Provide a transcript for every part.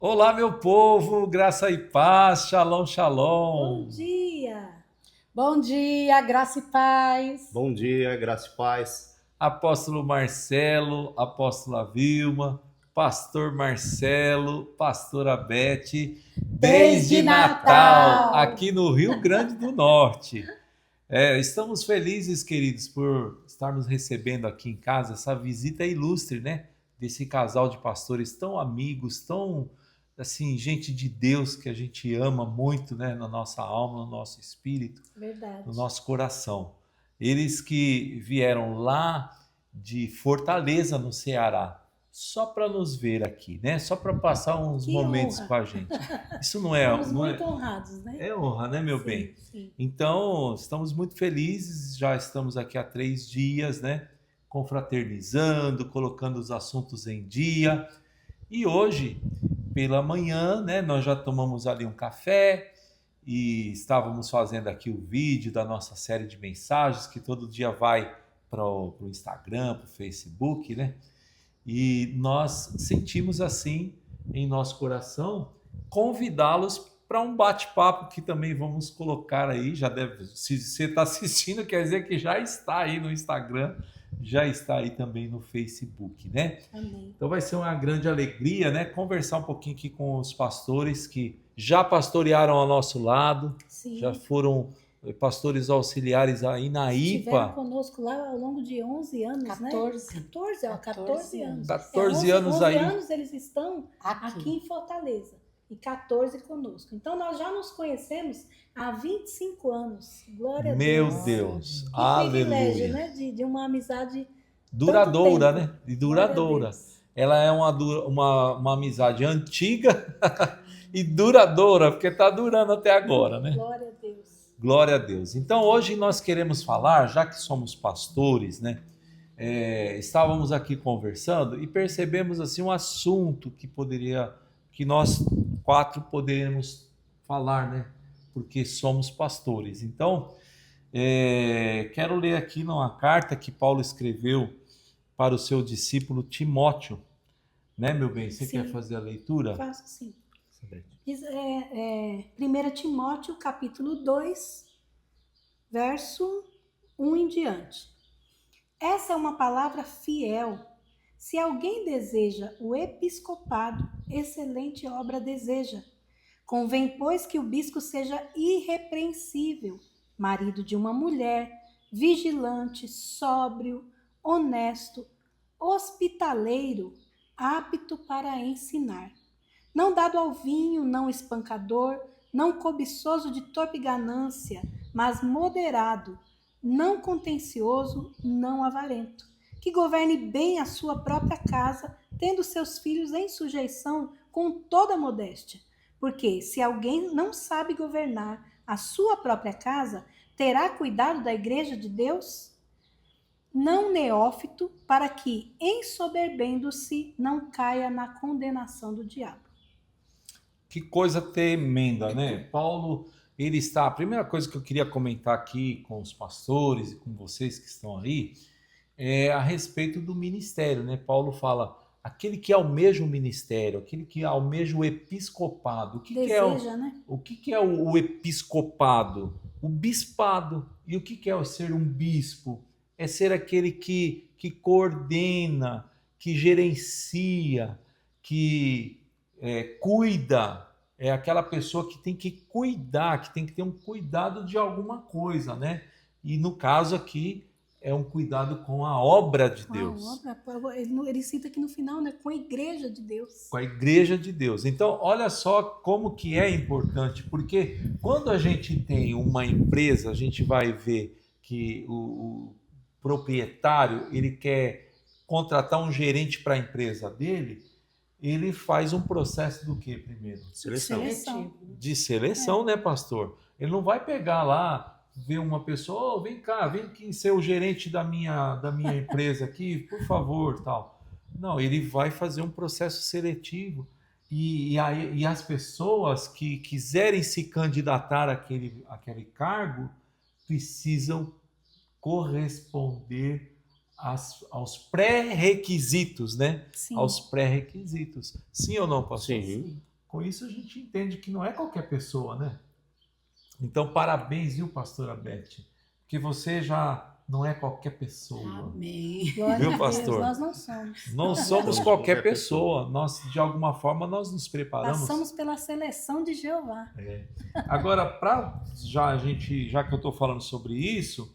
Olá, meu povo, graça e paz, shalom, Bom shalom. dia! Bom dia, graça e paz. Bom dia, graça e paz. Apóstolo Marcelo, apóstola Vilma, pastor Marcelo, pastora Beth, desde Desde Natal, Natal. aqui no Rio Grande do Norte. Estamos felizes, queridos, por estarmos recebendo aqui em casa essa visita ilustre, né? Desse casal de pastores tão amigos, tão, assim, gente de Deus que a gente ama muito, né? Na nossa alma, no nosso espírito, no Verdade. nosso coração. Eles que vieram lá de Fortaleza, no Ceará, só para nos ver aqui, né? Só para passar uns Que momentos com honra! a gente. Isso não é, Somos não muito é, honrados, né? é honra, né, meu Sim, bem? sim. Então, estamos muito felizes, já estamos aqui há 3 dias, né? Confraternizando, colocando os assuntos em dia. E hoje, pela manhã, né, nós já tomamos ali um café e estávamos fazendo aqui o vídeo da nossa série de mensagens, que todo dia vai para o Instagram, para o Facebook, né? E nós sentimos assim em nosso coração convidá-los para um bate-papo que também vamos colocar aí. Já deve, se você está assistindo, quer dizer que já está aí no Instagram, já está aí também no Facebook, né? Amém. Então vai ser uma grande alegria, né? Conversar um pouquinho aqui com os pastores que já pastorearam ao nosso lado, já Sim. foram pastores auxiliares aí na Estiveram IPA. conosco lá ao longo de 11 anos, né? 14. 14, ó, 14 anos. 14 11, anos 11 aí. anos eles estão aqui em Fortaleza e 14 conosco. Então nós já nos conhecemos há 25 anos. Glória a Meu Deus. Deus, Que privilégio, aleluia. né? De uma amizade tanto Duradoura, tempo. né? E Glória a duradoura. Deus. Ela é uma amizade antiga e duradoura, porque está durando até agora, né? Glória a Deus. Glória a Deus. Então hoje nós queremos falar, já que somos pastores, né? Estávamos aqui conversando e percebemos assim um assunto que nós quatro poderíamos falar, né? Porque somos pastores. Então, quero ler aqui numa carta que Paulo escreveu para o seu discípulo Timóteo, né, meu bem? Você quer Sim. fazer a leitura? Faço sim. Diz, 1 Timóteo, capítulo 2, verso 1 em diante. Essa é uma palavra fiel. Se alguém deseja o episcopado, excelente obra deseja. Convém, pois, que o bispo seja irrepreensível, marido de uma mulher, vigilante, sóbrio, honesto, hospitaleiro, apto para ensinar. Não dado ao vinho, não espancador, não cobiçoso de torpe ganância, mas moderado, não contencioso, não avarento, que governe bem a sua própria casa, tendo seus filhos em sujeição com toda modéstia. Porque se alguém não sabe governar a sua própria casa, terá cuidado da igreja de Deus? Não neófito, para que, ensoberbendo-se, não caia na condenação do diabo. Que coisa tremenda, né? Paulo, ele está. A primeira coisa que eu queria comentar aqui com os pastores e com vocês que estão aí é a respeito do ministério, né? Paulo fala, aquele que almeja o ministério, aquele que almeja o episcopado. Deseja, né? O que é o episcopado? O bispado. E o que é ser um bispo? É ser aquele que coordena, que gerencia, que cuida. É aquela pessoa que tem que cuidar, que tem que ter um cuidado de alguma coisa, né? E no caso aqui, é um cuidado com a obra de Com Deus, a obra, ele cita aqui no final, né? Com a igreja de Deus. com a igreja de Deus. Então, olha só como que é importante, porque quando a gente tem uma empresa, a gente vai ver que o proprietário, ele quer contratar um gerente para a empresa dele, ele faz um processo do que primeiro? Seleção. De seleção, né, pastor? Ele não vai pegar lá, ver uma pessoa, "Ô, vem cá, vem aqui ser o gerente da minha empresa aqui, por favor, tal. Não, ele vai fazer um processo seletivo e as pessoas que quiserem se candidatar àquele cargo precisam corresponder aos pré-requisitos, né? Sim. Aos pré-requisitos. Sim ou não, pastor? Sim. com isso a gente entende que não é qualquer pessoa, né? Então, parabéns, viu, pastora Beth? Porque você já não é qualquer pessoa. Amém. Glória Viu, a Deus, pastor? nós não somos. Não somos qualquer pessoa. Nós, de alguma forma, nós nos preparamos. Passamos pela seleção de Jeová. Agora, já que eu estou falando sobre isso,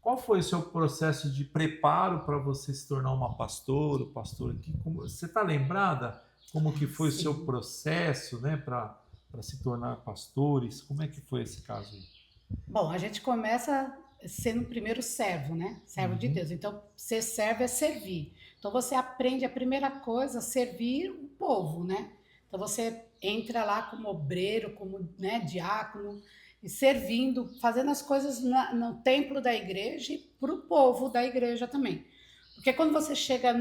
qual foi o seu processo de preparo para você se tornar uma pastora, pastor aqui? Você está lembrada como que foi o seu processo, né, para se tornar pastores? Como é que foi esse caso aí? Bom, a gente começa sendo primeiro servo, né? Servo de Deus. Então, ser servo é servir. Então, você aprende a primeira coisa, servir o povo, né? Então, você entra lá como obreiro, como, né, diácono, e servindo, fazendo as coisas no templo da igreja e para o povo da igreja também. Porque quando você chega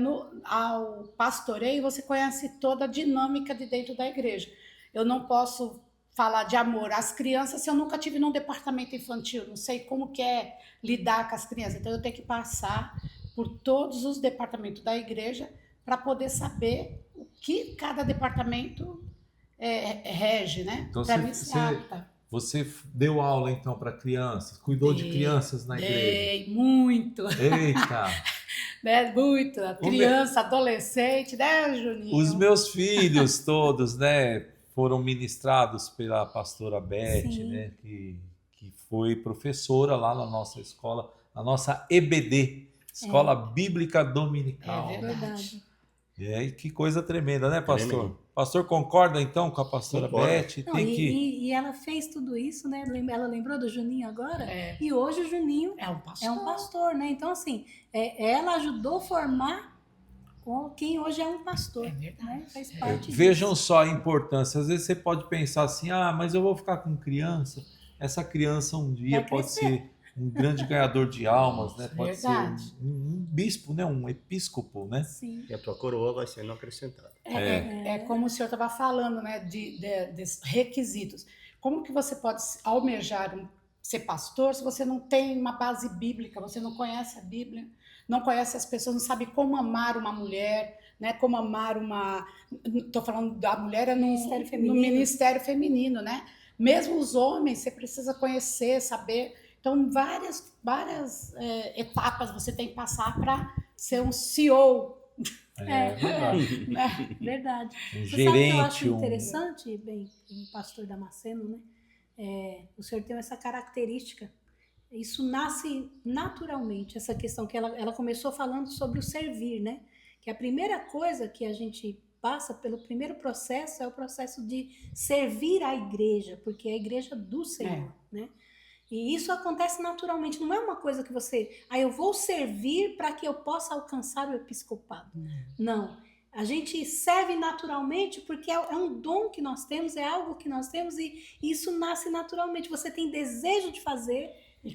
ao pastoreio, você conhece toda a dinâmica de dentro da igreja. Eu não posso falar de amor às crianças se eu nunca tive num departamento infantil, não sei como que é lidar com as crianças. Então eu tenho que passar por todos os departamentos da igreja para poder saber o que cada departamento rege, né? Então, Para mim se apta. Você deu aula, então, para crianças? Cuidou de crianças na igreja? Dei, muito. Eita! Né? Muito. Criança, adolescente, né, Juninho? Os meus filhos todos, né, foram ministrados pela pastora Beth, Sim. né, que foi professora lá na nossa escola, na nossa EBD, Escola Bíblica Dominical. É Verdade. E aí, que coisa tremenda, né, pastor? Tremendo. Pastor, concorda então com a pastora Concordo. Beth? Não, Tem que... e ela fez tudo isso, né? Ela lembrou do Juninho agora? É. E hoje o Juninho É um pastor. é um pastor, né? Então, assim, ela ajudou a formar quem hoje é um pastor. É verdade. Né? Faz parte Vejam disso. só a importância. Às vezes você pode pensar assim, mas eu vou ficar com criança. Essa criança um dia Vai pode crescer. ser um grande ganhador de almas, né? Pode Verdade. ser um bispo, né? Um episcopo, né? Sim. E a tua coroa vai sendo acrescentada. É como o senhor estava falando, né, desses requisitos. Como que você pode almejar ser pastor se você não tem uma base bíblica, você não conhece a Bíblia, não conhece as pessoas, não sabe como amar uma mulher, né, como amar uma... Estou falando da mulher Ministério feminino. no ministério feminino, né? Mesmo os homens, você precisa conhecer, saber. Então, várias etapas você tem que passar para ser um CEO. Verdade. Verdade. Um Você sabe o que eu acho gerente, interessante, bem, o pastor Damasceno, né? O senhor tem essa característica. Isso nasce naturalmente, essa questão que ela começou falando sobre o servir, né? Que a primeira coisa que a gente passa pelo primeiro processo é o processo de servir a igreja, porque é a igreja do Senhor, né? E isso acontece naturalmente, não é uma coisa que você... eu vou servir para que eu possa alcançar o episcopado. Não. A gente serve naturalmente porque é um dom que nós temos, é algo que nós temos e isso nasce naturalmente. Você tem desejo de fazer, E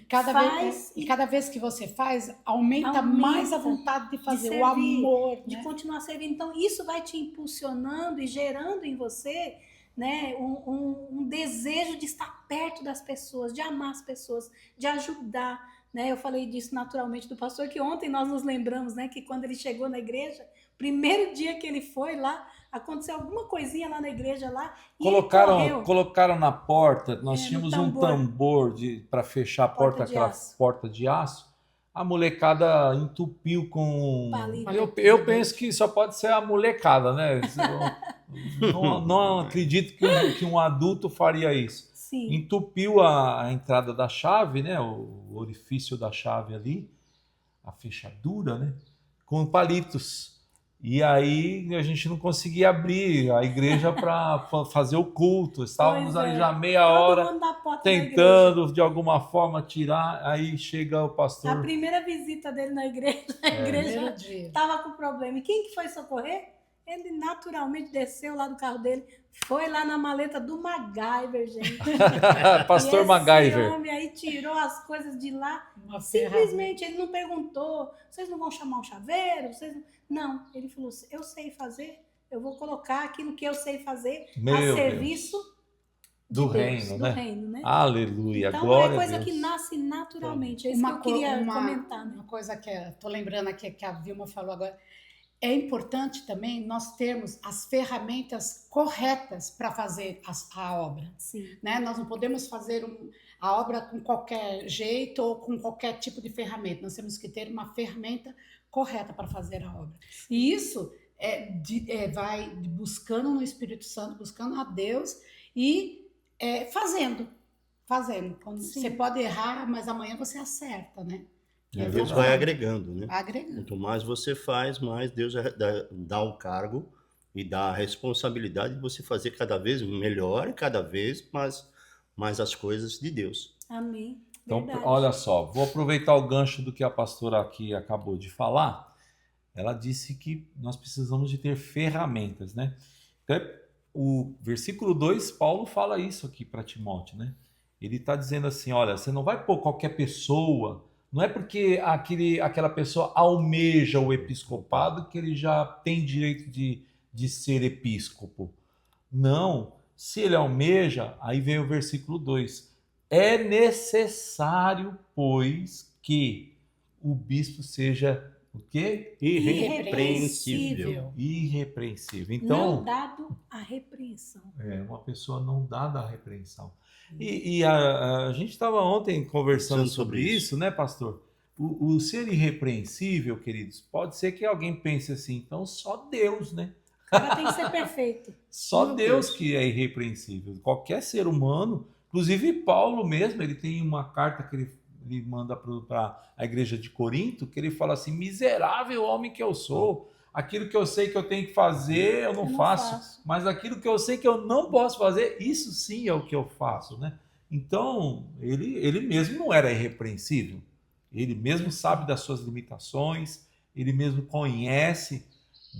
cada vez que você faz, aumenta mais a vontade de fazer, servir, o amor, de né? continuar servindo. Então, isso vai te impulsionando e gerando em você, né, um desejo de estar perto das pessoas, de amar as pessoas, de ajudar. Né? Eu falei disso naturalmente do pastor, que ontem nós nos lembramos, né, que quando ele chegou na igreja, primeiro dia que ele foi lá, aconteceu alguma coisinha lá na igreja lá, e ele correu. Colocaram na porta, nós no tínhamos tambor. um tambor para fechar a porta, de aquela aço. porta de aço. A molecada entupiu com... Palito. Eu penso que só pode ser a molecada, né? Não acredito que um adulto faria isso. Sim. Entupiu a entrada da chave, né? O orifício da chave ali, a fechadura, né? Com palitos. E aí a gente não conseguia abrir a igreja para fazer o culto. Estávamos ali já meia hora Todo mundo da porta tentando de alguma forma tirar. Aí chega o pastor. A primeira visita dele na igreja, Primeiro dia. estava com problema. E quem que foi socorrer? Ele naturalmente desceu lá do carro dele, foi lá na maleta do MacGyver, gente. Pastor e esse MacGyver. homem aí tirou as coisas de lá. Uma Simplesmente, ele não perguntou, vocês não vão chamar um chaveiro? Não, ele falou, eu sei fazer, eu vou colocar aquilo que eu sei fazer a serviço do de Deus, reino, do né? reino, né? Aleluia, Então glória é coisa a Deus. que nasce naturalmente, é isso que eu queria comentar. Né? Uma coisa que tô lembrando aqui que a Vilma falou agora, é importante também nós termos as ferramentas corretas para fazer a obra. Sim. Né? Nós não podemos fazer a obra com qualquer jeito ou com qualquer tipo de ferramenta. Nós temos que ter uma ferramenta correta para fazer a obra. E isso vai buscando no Espírito Santo, buscando a Deus e fazendo. Quando você pode errar, mas amanhã você acerta, né? Deus vai agregando, né? Agregando. Quanto mais você faz, mais Deus dá o cargo e dá a responsabilidade de você fazer cada vez melhor e cada vez mais as coisas de Deus. Amém. Então, Verdade. olha só, vou aproveitar o gancho do que a pastora aqui acabou de falar. Ela disse que nós precisamos de ter ferramentas, né? Então, o versículo 2, Paulo fala isso aqui para Timóteo, né? Ele está dizendo assim, olha, você não vai pôr qualquer pessoa, não é porque aquela pessoa almeja o episcopado que ele já tem direito de ser episcopo. Não, se ele almeja, aí vem o versículo 2, é necessário, pois, que o bispo seja o quê? Irrepreensível. Irrepreensível. Então, não dado à repreensão. Uma pessoa não dada à repreensão. E a gente estava ontem conversando sobre isso, né, pastor? O ser irrepreensível, queridos, pode ser que alguém pense assim, então só Deus, né? O cara tem que ser perfeito. Só Deus que é irrepreensível. Qualquer ser humano, inclusive Paulo mesmo, ele tem uma carta que ele manda para a igreja de Corinto, que ele fala assim, miserável homem que eu sou, aquilo que eu sei que eu tenho que fazer, eu não faço. Mas aquilo que eu sei que eu não posso fazer, isso sim é o que eu faço, né? Então, ele mesmo não era irrepreensível. Ele mesmo sabe das suas limitações, ele mesmo conhece,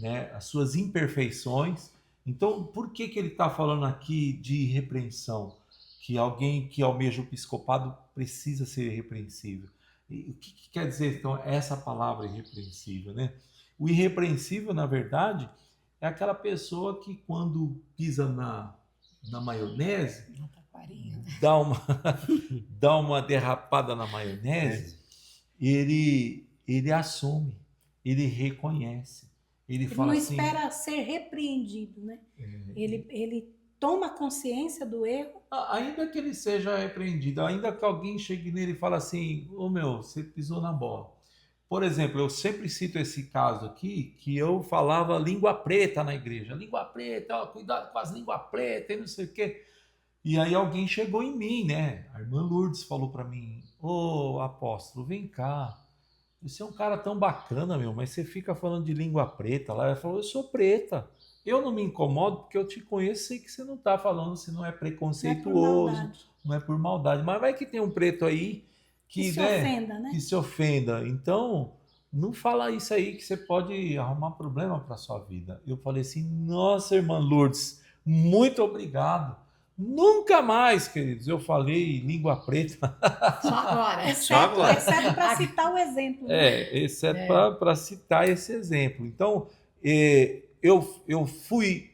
né, as suas imperfeições. Então, por que ele está falando aqui de irrepreensão? Que alguém que almeja o episcopado precisa ser irrepreensível. E o que quer dizer, então, essa palavra irrepreensível, né? O irrepreensível, na verdade, é aquela pessoa que quando pisa na maionese, dá uma derrapada na maionese, ele assume, ele reconhece. Ele fala não assim, espera ser repreendido, né? Ele toma consciência do erro. Ainda que ele seja repreendido, ainda que alguém chegue nele e fale assim, você pisou na bola. Por exemplo, eu sempre cito esse caso aqui, que eu falava língua preta na igreja. Língua preta, cuidado com as línguas pretas e não sei o quê. E aí alguém chegou em mim, né? A irmã Lourdes falou para mim, apóstolo, vem cá. Você é um cara tão bacana, mas você fica falando de língua preta lá. Ela falou, eu sou preta. Eu não me incomodo porque eu te conheço e sei que você não está falando se não é preconceituoso, não é por maldade. Mas vai que tem um preto aí que se ofenda, né? Que se ofenda. Então, não fala isso aí que você pode arrumar problema para sua vida. Eu falei assim, nossa, irmã Lourdes, muito obrigado. Nunca mais, queridos, eu falei língua preta. Só agora. Exceto para citar o exemplo. Né? Exceto para citar esse exemplo. Então, eu fui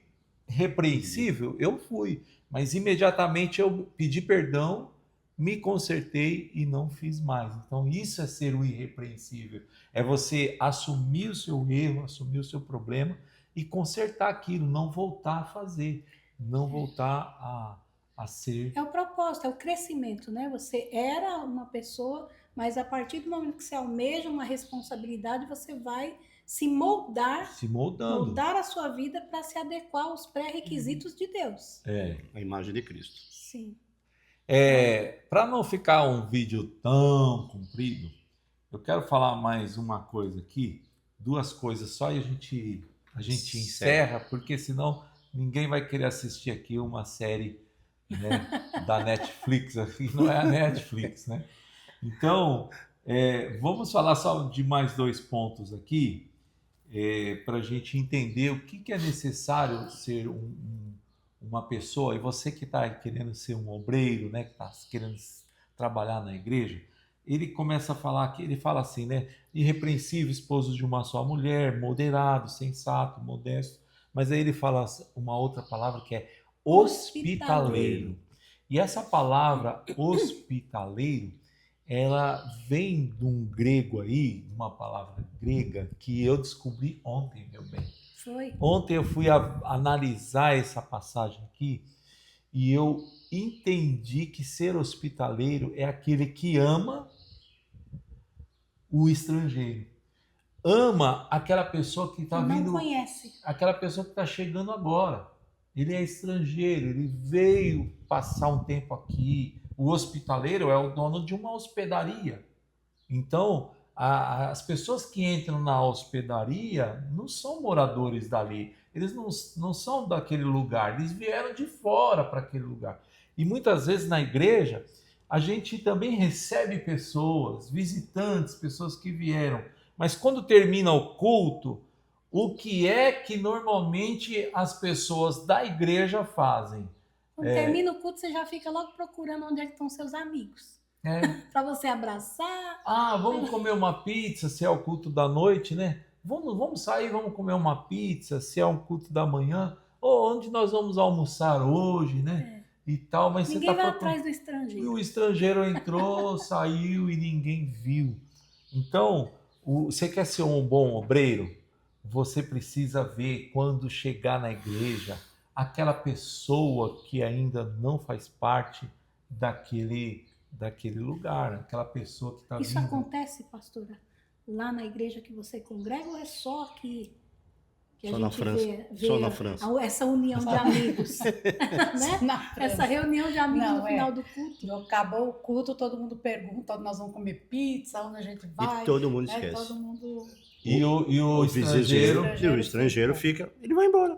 repreensível? Eu fui. Mas imediatamente eu pedi perdão, me consertei e não fiz mais. Então, isso é ser o irrepreensível. É você assumir o seu erro, assumir o seu problema e consertar aquilo, não voltar a fazer, não voltar a ser. É o propósito, é o crescimento, né? Você era uma pessoa, mas a partir do momento que você almeja uma responsabilidade, você vai se moldar a sua vida para se adequar aos pré-requisitos de Deus. A imagem de Cristo. Sim. Para não ficar um vídeo tão comprido, eu quero falar mais uma coisa aqui, 2 coisas só e a gente encerra, porque senão ninguém vai querer assistir aqui uma série, né, da Netflix, aqui não é a Netflix, né? Então, vamos falar só de mais 2 pontos aqui, para a gente entender o que é necessário ser uma pessoa, e você que está querendo ser um obreiro, né, que está querendo trabalhar na igreja, ele começa a falar que ele fala assim, né, irrepreensível, esposo de uma só mulher, moderado, sensato, modesto, mas aí ele fala uma outra palavra que é hospitaleiro. E essa palavra hospitaleiro, ela vem de um grego aí, uma palavra grega, que eu descobri ontem, meu bem. Foi. Ontem eu fui analisar essa passagem aqui e eu entendi que ser hospitaleiro é aquele que ama o estrangeiro. Ama aquela pessoa que está vindo, não conhece. aquela pessoa que está chegando agora. Ele é estrangeiro, ele veio passar um tempo aqui. O hospitaleiro é o dono de uma hospedaria. Então, as pessoas que entram na hospedaria não são moradores dali. Eles não são daquele lugar, eles vieram de fora para aquele lugar. E muitas vezes na igreja, a gente também recebe pessoas, visitantes, pessoas que vieram. Mas quando termina o culto, o que é que normalmente as pessoas da igreja fazem? Quando termina o culto, você já fica logo procurando onde é que estão seus amigos. Para você abraçar. Vamos comer uma pizza, se é o culto da noite, né? Vamos sair, vamos comer uma pizza, se é um culto da manhã. Ou onde nós vamos almoçar hoje, né? E tal, mas ninguém vai atrás do estrangeiro. E o estrangeiro entrou, saiu e ninguém viu. Então, você quer ser um bom obreiro? Você precisa ver quando chegar na igreja aquela pessoa que ainda não faz parte daquele lugar, aquela pessoa que está vindo. Isso acontece, pastora, lá na igreja que você congrega ou é só aqui? Que só a na gente França. Vê Só na França. Essa união de amigos. Né? Essa reunião de amigos no final do culto. Acabou o culto, todo mundo pergunta onde nós vamos comer pizza, onde a gente vai. E todo mundo esquece. Todo mundo... E o estrangeiro fica, ele vai embora.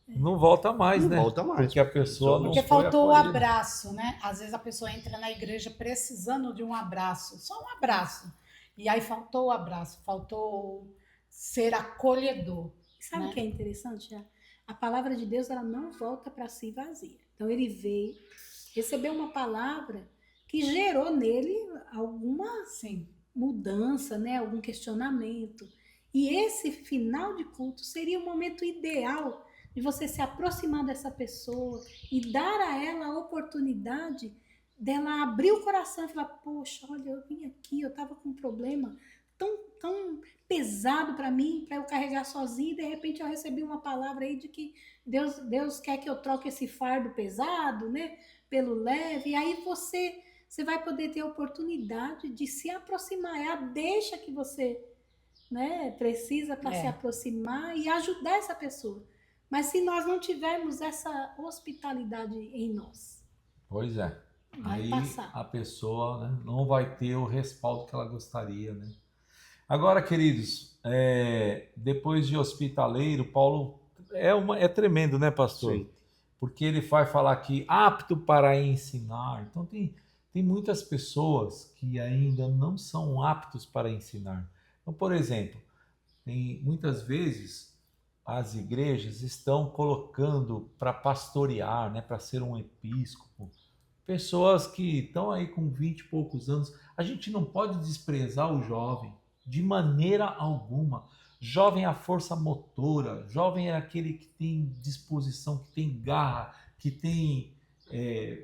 Não volta mais, né? Não volta mais. Porque a pessoa não Porque faltou o abraço, né? Às vezes a pessoa entra na igreja precisando de um abraço, só um abraço. E aí faltou o abraço, faltou ser acolhedor. Sabe o que é interessante? A palavra de Deus, ela não volta para si vazia. Então ele veio, recebeu uma palavra que gerou nele alguma mudança, né? Algum questionamento. E esse final de culto seria o momento ideal de você se aproximar dessa pessoa e dar a ela a oportunidade dela abrir o coração e falar, poxa, olha, eu vim aqui, eu estava com um problema tão pesado para mim, para eu carregar sozinho, e de repente eu recebi uma palavra aí de que Deus quer que eu troque esse fardo pesado, né, pelo leve, e aí você vai poder ter a oportunidade de se aproximar, é a deixa que você, né, precisa para se aproximar e ajudar essa pessoa. Mas se nós não tivermos essa hospitalidade em nós, pois é, vai aí passar. A pessoa, né, não vai ter o respaldo que ela gostaria, né? Agora, queridos, depois de hospitaleiro, Paulo é tremendo, né, pastor? Sim. Porque ele vai falar aqui, apto para ensinar. Então tem muitas pessoas que ainda não são aptos para ensinar. Então, por exemplo, muitas vezes as igrejas estão colocando para pastorear, né, para ser um episcopo, pessoas que estão aí com 20 e poucos anos. A gente não pode desprezar o jovem, de maneira alguma. Jovem é a força motora, jovem é aquele que tem disposição, que tem garra, que tem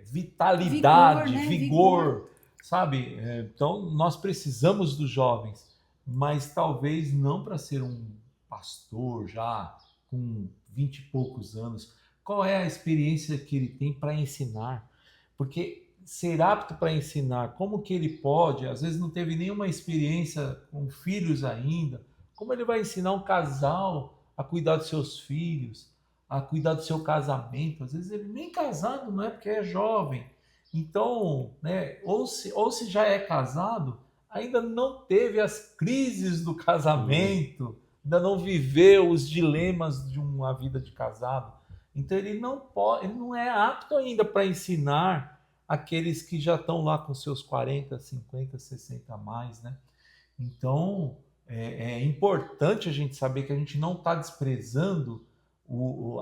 vitalidade, vigor, sabe? Então, nós precisamos dos jovens, mas talvez não para ser um pastor já com 20 e poucos anos. Qual é a experiência que ele tem para ensinar? Porque ser apto para ensinar, como que ele pode, às vezes não teve nenhuma experiência com filhos ainda, como ele vai ensinar um casal a cuidar dos seus filhos, a cuidar do seu casamento? Às vezes ele nem casado não é, porque é jovem. Então, né, ou se já é casado, ainda não teve as crises do casamento, ainda não viveu os dilemas de uma vida de casado. Então ele não é apto ainda para ensinar aqueles que já estão lá com seus 40, 50, 60 a mais, né? Então é importante a gente saber que a gente não está desprezando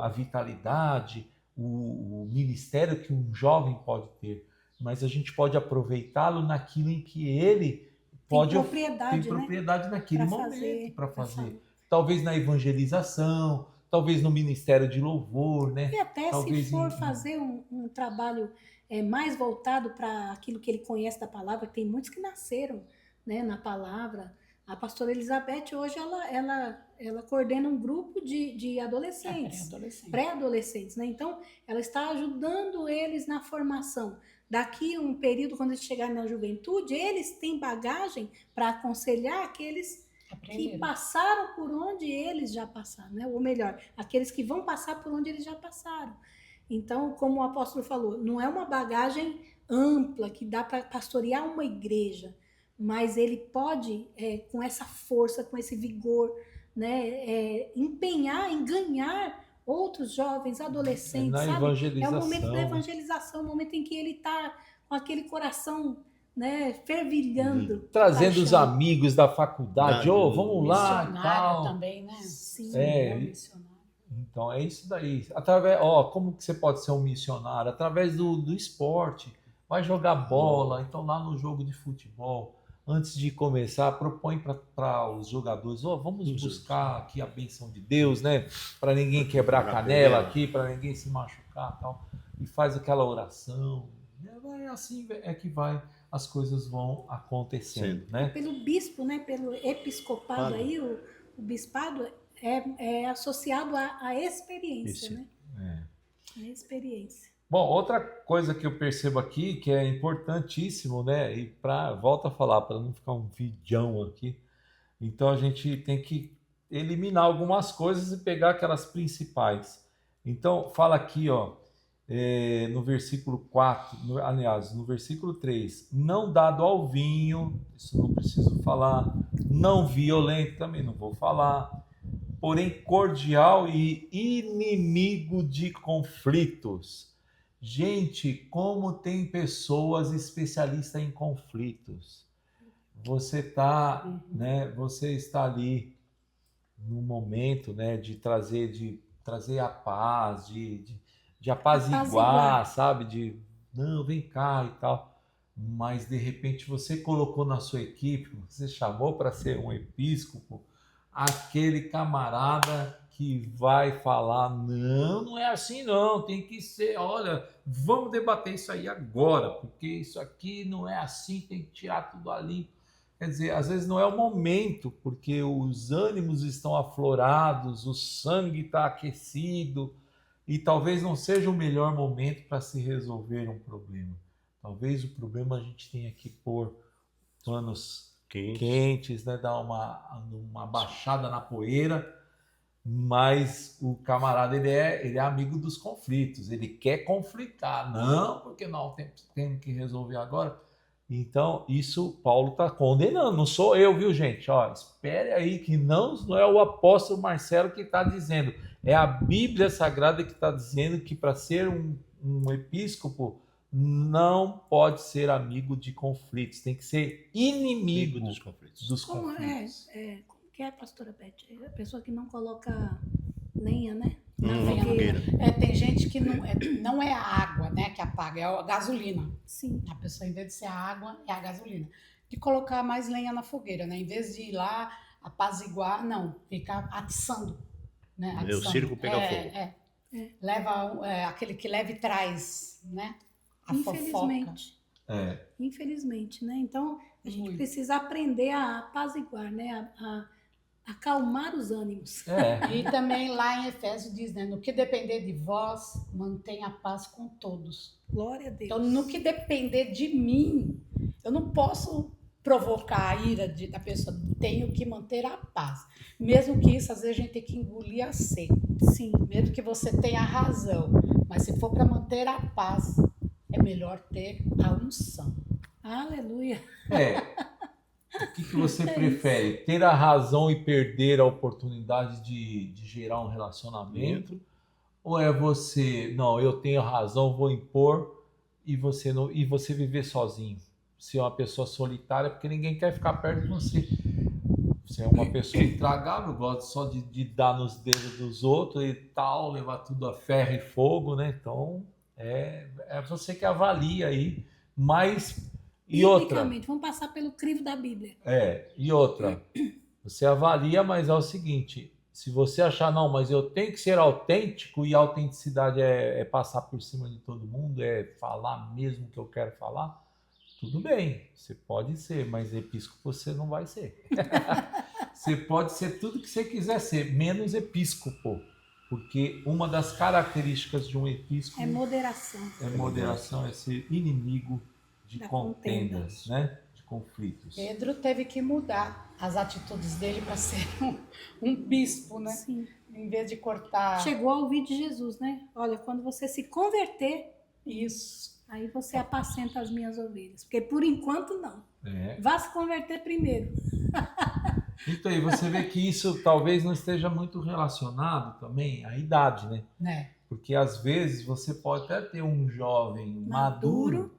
a vitalidade, o ministério que um jovem pode ter, mas a gente pode aproveitá-lo naquilo em que ele tem propriedade naquele momento para fazer. Talvez na evangelização, talvez no ministério de louvor, né? E até Talvez se for fazer um trabalho mais voltado para aquilo que ele conhece da palavra, tem muitos que nasceram, né, na palavra. A pastora Elizabeth, hoje, ela coordena um grupo de adolescentes, pré-adolescentes, né? Então, ela está ajudando eles na formação. Daqui a um período, quando eles chegarem na juventude, eles têm bagagem para aconselhar aqueles que passaram por onde eles já passaram, né? Ou melhor, aqueles que vão passar por onde eles já passaram. Então, como o apóstolo falou, não é uma bagagem ampla que dá para pastorear uma igreja, mas ele pode, com essa força, com esse vigor, né, empenhar em ganhar outros jovens, adolescentes, na sabe? É o evangelização, momento da evangelização, o momento em que ele está com aquele coração, né, fervilhando. trazendo os paixão. amigos da faculdade, vamos lá e Missionário tal. também, né? Sim. Missionário. Então é isso daí. Como que você pode ser um missionário? Através do esporte. Vai jogar bola, então lá no jogo de futebol, antes de começar, propõe para os jogadores, vamos buscar aqui a bênção de Deus, né? Para ninguém quebrar a canela aqui, para ninguém se machucar, tal. E faz aquela oração. É assim que as coisas vão acontecendo, né? Pelo bispo, né? Pelo episcopado aí, o bispado é associado à experiência, Isso. né? A experiência. Bom, outra coisa que eu percebo aqui, que é importantíssimo, né? E volto a falar, para não ficar um vidão aqui, então a gente tem que eliminar algumas coisas e pegar aquelas principais. Então, fala aqui, ó, no versículo 4, no versículo 3, não dado ao vinho, isso não preciso falar, não violento, também não vou falar, porém cordial e inimigo de conflitos. Gente, como tem pessoas especialistas em conflitos. Você está ali no momento, né, de trazer a paz, de apaziguar, sabe? Não, vem cá e tal. Mas, de repente, você colocou na sua equipe, você chamou para ser um episcopo, aquele camarada que vai falar, não é assim não, tem que ser, olha, vamos debater isso aí agora, porque isso aqui não é assim, tem que tirar tudo ali. Quer dizer, às vezes não é o momento, porque os ânimos estão aflorados, o sangue está aquecido, e talvez não seja o melhor momento para se resolver um problema. Talvez o problema a gente tenha que pôr panos quentes, né? Dar uma baixada na poeira, mas o camarada ele é amigo dos conflitos, ele quer conflitar, não, porque nós temos que resolver agora. Então isso Paulo está condenando, não sou eu, viu, gente? Ó, espere aí que não é o apóstolo Marcelo que está dizendo, é a Bíblia Sagrada que está dizendo que para ser um episcopo não pode ser amigo de conflitos, tem que ser inimigo dos conflitos. Como que é, pastora Beth? É a pessoa que não coloca lenha, né? Na fogueira. Tem gente que não é a água, né, que apaga, é a gasolina. Sim. A pessoa, em vez de ser a água, é a gasolina. De colocar mais lenha na fogueira, né? Em vez de ir lá apaziguar, não, fica atiçando. Né? O circo pega fogo. Leva aquele que leva e traz, né? A Infelizmente. fofoca. Infelizmente, né? Então, a gente precisa aprender a apaziguar, né? A acalmar os ânimos. E também lá em Efésios diz, né? No que depender de vós, mantenha a paz com todos. Glória a Deus. Então, no que depender de mim, eu não posso provocar a ira da pessoa. Tenho que manter a paz. Mesmo que isso, às vezes, a gente tem que engolir a seco. Sim. Mesmo que você tenha razão. Mas se for para manter a paz, é melhor ter a unção. Aleluia. O que você prefere? Ter a razão e perder a oportunidade de gerar um relacionamento? Ou é você, não, eu tenho a razão, vou impor e você viver sozinho? Ser uma pessoa solitária, porque ninguém quer ficar perto de você. Você é uma pessoa intragável, gosta só de dar nos dedos dos outros e tal, levar tudo a ferro e fogo, né? Então, é você que avalia aí, mas... E outra, vamos passar pelo crivo da Bíblia. e outra, você avalia, mas é o seguinte, Se você achar, não, mas eu tenho que ser autêntico, e a autenticidade é passar por cima de todo mundo, é falar mesmo o que eu quero falar, tudo bem, você pode ser, mas episcopo você não vai ser. Você pode ser tudo que você quiser ser, menos episcopo. Porque uma das características de um episcopo É moderação. é ser inimigo de Da contendas, né? De conflitos. Pedro teve que mudar as atitudes dele para ser um bispo, né? Sim. Em vez de cortar. Chegou ao ouvir de Jesus, né? Olha, quando você se converter, Isso. aí você apacenta as minhas ovelhas. Porque por enquanto não. É. Vá se converter primeiro. Então, aí você vê que isso talvez não esteja muito relacionado também à idade, né? Né? Porque às vezes você pode até ter um jovem maduro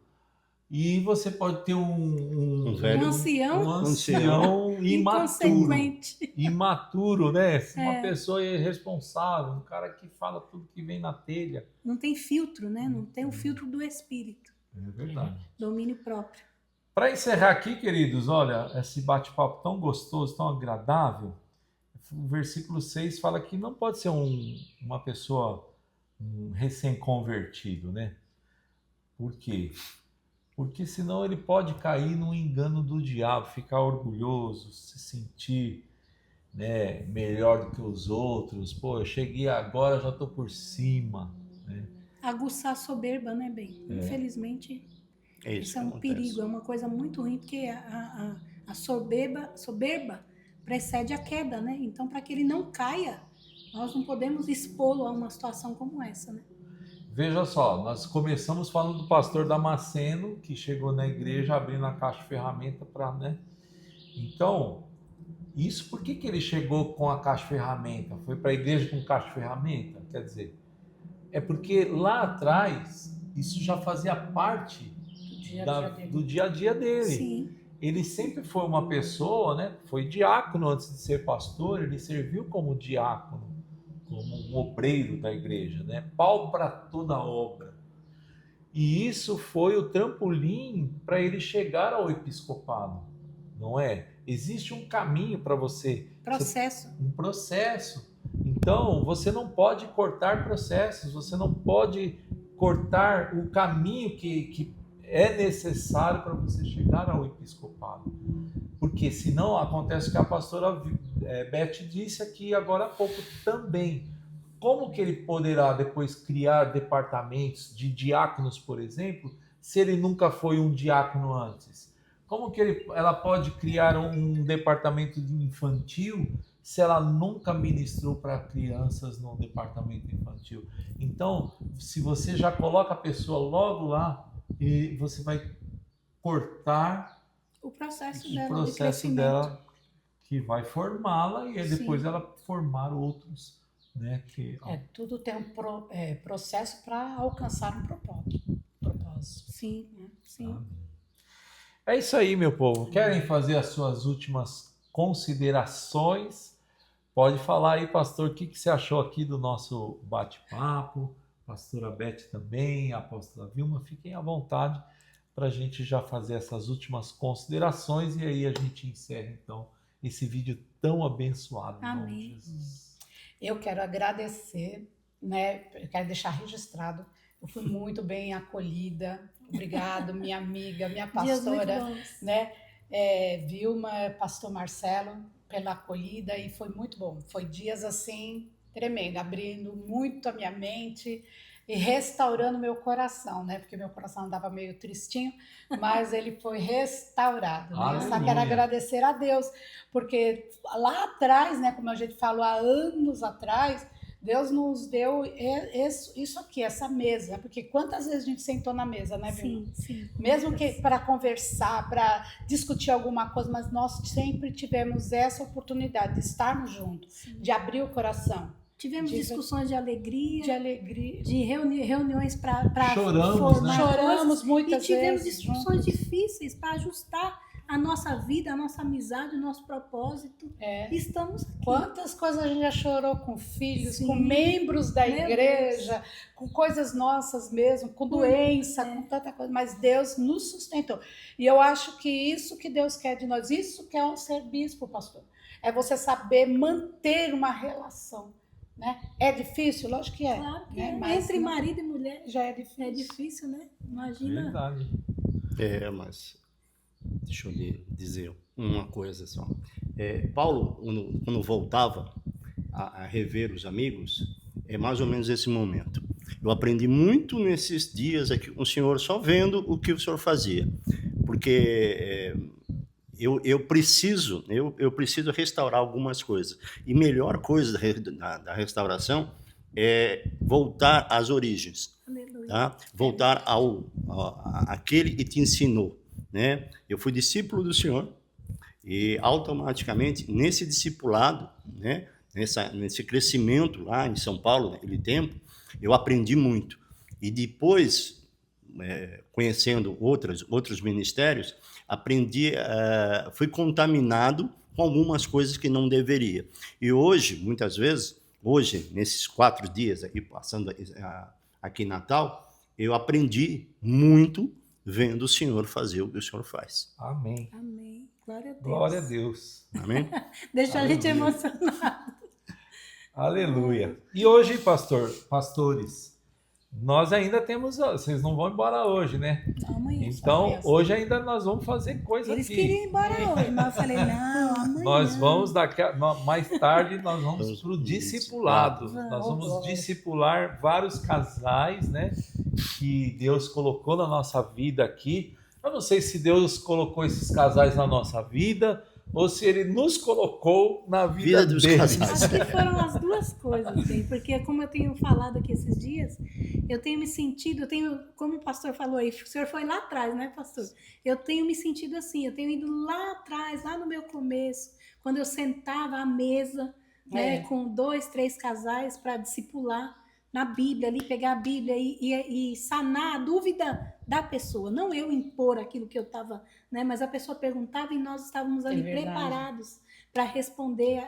e você pode ter um velho, Um ancião ancião inconsequente. imaturo, né? Uma pessoa irresponsável, um cara que fala tudo que vem na telha. Não tem filtro, né? Não tem o filtro do espírito. É verdade. Domínio próprio. Para encerrar aqui, queridos, olha, esse bate-papo tão gostoso, tão agradável, o versículo 6 fala que não pode ser uma pessoa recém-convertido, né? Por quê? Porque senão ele pode cair no engano do diabo, ficar orgulhoso, se sentir, né, melhor do que os outros. Pô, eu cheguei agora, já estou por cima, né? Aguçar a soberba, né, bem? Infelizmente, isso é um perigo, é uma coisa muito ruim, porque a soberba precede a queda, né? Então, para que ele não caia, nós não podemos expô-lo a uma situação como essa, né? Veja só, nós começamos falando do pastor Damasceno, que chegou na igreja abrindo a caixa de ferramenta para, né? Então, isso por que ele chegou com a caixa de ferramenta? Foi para a igreja com caixa de ferramenta? Quer dizer, é porque lá atrás isso já fazia parte do dia a dia dele. Sim. Ele sempre foi uma pessoa, né? Foi diácono antes de ser pastor, ele serviu como diácono, como um obreiro da igreja, né? Pau para toda obra. E isso foi o trampolim para ele chegar ao episcopado, não é? Existe um caminho para você. Processo. Um processo. Então, você não pode cortar processos, você não pode cortar o caminho que é necessário para você chegar ao episcopado. Porque senão acontece o que a pastora Beth disse aqui agora há pouco também. Como que ele poderá depois criar departamentos de diáconos, por exemplo, se ele nunca foi um diácono antes? Como que ela pode criar um departamento de infantil se ela nunca ministrou para crianças no departamento infantil? Então, se você já coloca a pessoa logo lá, você vai cortar O processo o dela que vai formá-la e aí depois Sim. ela formar outros, né? Tudo tem um processo para alcançar um propósito. Sim, né? Sim. É isso aí, meu povo. Querem fazer as suas últimas considerações? Pode falar aí, pastor, o que você achou aqui do nosso bate-papo? Pastora Beth também, a apóstola Vilma, fiquem à vontade para a gente já fazer essas últimas considerações e aí a gente encerra, então, esse vídeo tão abençoado. Em nome de Jesus. Eu quero agradecer, né? Eu quero deixar registrado. Eu fui muito bem acolhida. Obrigado, minha amiga, minha pastora, né? Vilma, pastor Marcelo, pela acolhida e foi muito bom. Foi dias assim tremendo, abrindo muito a minha mente e restaurando meu coração, né? Porque meu coração andava meio tristinho, mas ele foi restaurado. Né? Eu só quero agradecer a Deus, porque lá atrás, né? Como a gente falou há anos atrás, Deus nos deu isso aqui, essa mesa, porque quantas vezes a gente sentou na mesa, né, Vilma? Sim. Mesmo que para conversar, para discutir alguma coisa, mas nós sempre tivemos essa oportunidade de estarmos juntos, de abrir o coração. Tivemos discussões de alegria, de reuniões para choramos, né? Choramos muitas vezes. E tivemos discussões difíceis para ajustar a nossa vida, a nossa amizade, o nosso propósito. Estamos aqui. Quantas coisas a gente já chorou com filhos, com membros da igreja, com coisas nossas mesmo, com doença, com tanta coisa, mas Deus nos sustentou. E eu acho que isso que Deus quer de nós, isso que é um ser bispo, pastor. é você saber manter uma relação, né? É difícil? Lógico que é. Claro que né? é. Mas Entre não- marido e mulher já é difícil. é difícil, né? Imagina. Verdade. Mas deixa eu lhe dizer uma coisa só. Paulo, quando voltava a rever os amigos, é mais ou menos esse momento. Eu aprendi muito nesses dias aqui com o senhor, só vendo o que o senhor fazia. Porque eu preciso restaurar algumas coisas. E melhor coisa da restauração é voltar às origens. Aleluia. Tá? Voltar àquele que te ensinou, né? Eu fui discípulo do Senhor e automaticamente nesse discipulado, né? Nesse crescimento lá em São Paulo, naquele tempo, eu aprendi muito. E depois, conhecendo outros ministérios, fui contaminado com algumas coisas que não deveria. E hoje, muitas vezes, nesses 4 dias aqui, passando aqui em Natal, eu aprendi muito vendo o Senhor fazer o que o Senhor faz. Amém. Amém. Glória a Deus. Glória a Deus. Amém? Deixa a gente Aleluia. emocionar. Aleluia. E hoje, pastores, nós ainda temos. Vocês não vão embora hoje, né? Amanhã. Então, hoje ainda nós vamos fazer coisa Eles aqui. queriam ir embora hoje, mas eu falei, não, amanhã. Nós vamos mais tarde, nós vamos para o discipulado. Vamos. Nós vamos discipular vários casais, né? Que Deus colocou na nossa vida aqui. Eu não sei se Deus colocou esses casais na nossa vida ou se Ele nos colocou na vida dos deles. casais. Acho que foram as duas coisas, bem, porque como eu tenho falado aqui esses dias, eu tenho me sentido, como o pastor falou aí, o senhor foi lá atrás, né, pastor? Eu tenho me sentido assim, eu tenho ido lá atrás, lá no meu começo, quando eu sentava à mesa, né, com 2, 3 casais para discipular na Bíblia, ali pegar a Bíblia e sanar a dúvida da pessoa, não eu impor aquilo que eu estava, né, mas a pessoa perguntava e nós estávamos ali preparados para responder.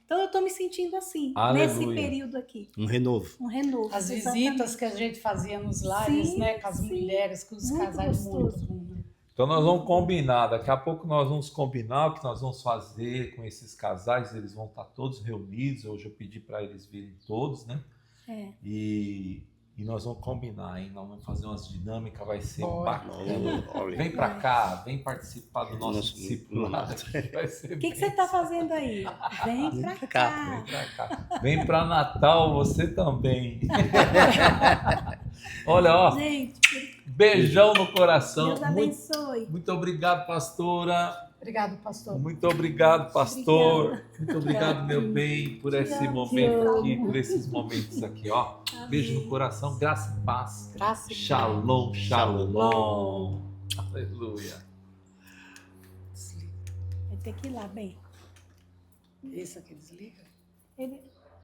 Então eu estou me sentindo assim, Aleluia. nesse período aqui. Um renovo. Um renovo. As exatamente. visitas que a gente fazia nos lares, Sim, né? Com as sim. mulheres, com os Muito casais, gostoso. muito bom, né? Então nós vamos combinar, daqui a pouco nós vamos combinar o que nós vamos fazer com esses casais, eles vão estar todos reunidos, hoje eu pedi para eles virem todos, né? E nós vamos combinar, hein? Nós vamos fazer umas dinâmicas, vai ser bacana. Vem para cá, vem participar do nosso discipulado. Vai ser O que você está fazendo aí? Vem para cá. Vem pra cá. Vem para Natal, você também. Olha, ó, Gente, beijão no coração. Deus abençoe. Muito obrigado, pastora. Obrigado, pastor. Muito obrigado, pastor. Obrigada. Muito obrigado, meu bem, por esse Obrigada. momento aqui, por esses momentos aqui, ó. Beijo no coração, graça e paz. Graça e Shalom, shalom. Aleluia. Desliga. Vai ter que ir lá, bem. Isso aqui desliga. Ele